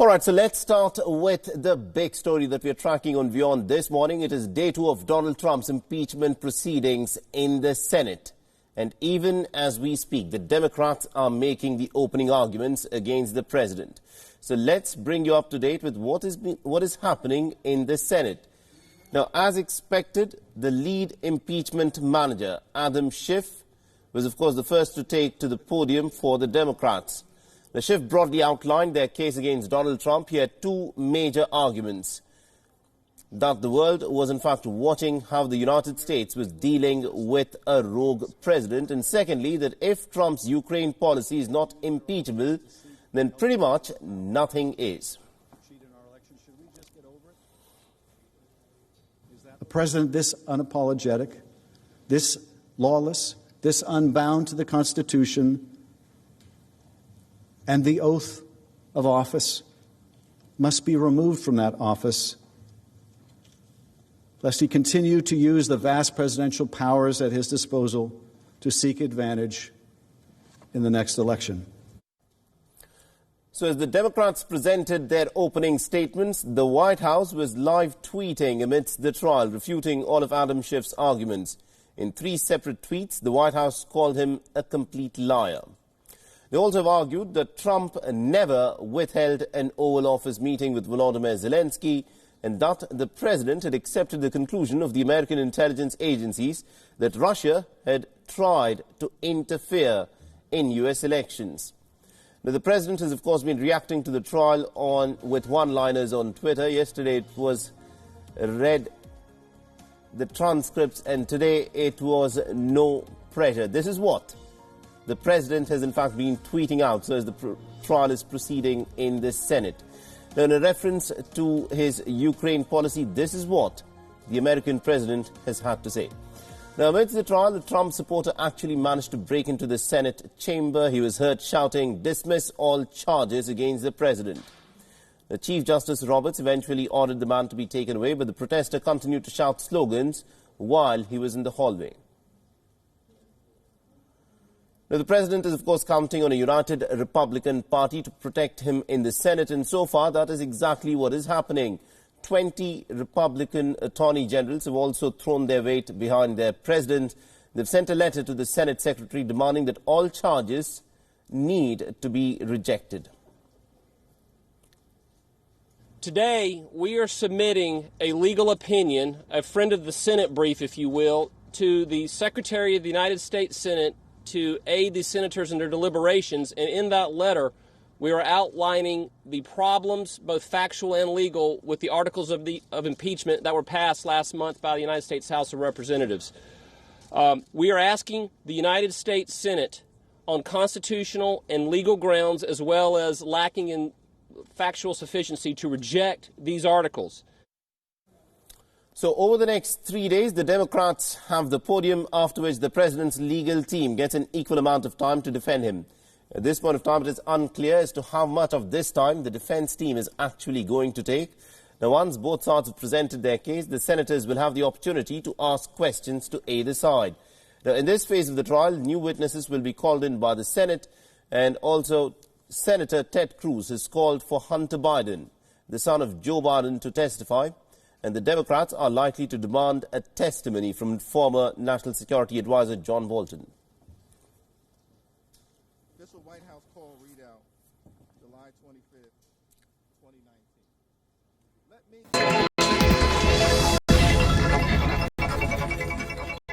All right, so let's start with the big story that we are tracking on WION this morning. It is day 2 of Donald Trump's impeachment proceedings in the Senate. And even as we speak, the Democrats are making the opening arguments against the president. So let's bring you up to date with what is happening in the Senate. Now, as expected, the lead impeachment manager, Adam Schiff, was, of course, the first to take to the podium for the Democrats. The Schiff broadly outlined their case against Donald Trump. He had two major arguments: that the world was in fact watching how the United States was dealing with a rogue president, and secondly, that if Trump's Ukraine policy is not impeachable, then pretty much nothing is. A president this unapologetic, this lawless, this unbound to the Constitution and the oath of office must be removed from that office, lest he continue to use the vast presidential powers at his disposal to seek advantage in the next election. So as the Democrats presented their opening statements, the White House was live tweeting amidst the trial, refuting all of Adam Schiff's arguments. In 3 separate tweets, the White House called him a complete liar. They also have argued that Trump never withheld an Oval Office meeting with Volodymyr Zelensky, and that the president had accepted the conclusion of the American intelligence agencies that Russia had tried to interfere in U.S. elections. Now, the president has, of course, been reacting to the trial with one-liners on Twitter. Yesterday it was read the transcripts, and today it was no pressure. This is what the president has in fact been tweeting out, so as the trial is proceeding in the Senate. Now, in a reference to his Ukraine policy, this is what the American president has had to say. Now, amidst the trial, the Trump supporter actually managed to break into the Senate chamber. He was heard shouting, "Dismiss all charges against the president." The Chief Justice Roberts eventually ordered the man to be taken away, but the protester continued to shout slogans while he was in the hallway. Now, the president is, of course, counting on a united Republican Party to protect him in the Senate, and so far that is exactly what is happening. 20 Republican attorney generals have also thrown their weight behind their president. They've sent a letter to the Senate Secretary demanding that all charges need to be rejected. Today, we are submitting a legal opinion, a friend of the Senate brief, if you will, to the Secretary of the United States Senate to aid the senators in their deliberations. And in that letter, we are outlining the problems, both factual and legal, with the articles of impeachment that were passed last month by the United States House of Representatives. We are asking the United States Senate, on constitutional and legal grounds, as well as lacking in factual sufficiency, to reject these articles. So over the next 3 days, the Democrats have the podium, after which the president's legal team gets an equal amount of time to defend him. At this point of time, it is unclear as to how much of this time the defense team is actually going to take. Now, once both sides have presented their case, the senators will have the opportunity to ask questions to either side. Now, in this phase of the trial, new witnesses will be called in by the Senate, and also Senator Ted Cruz has called for Hunter Biden, the son of Joe Biden, to testify. And the Democrats are likely to demand a testimony from former National Security Advisor John Bolton. This is a White House call readout, July 25th, 2019.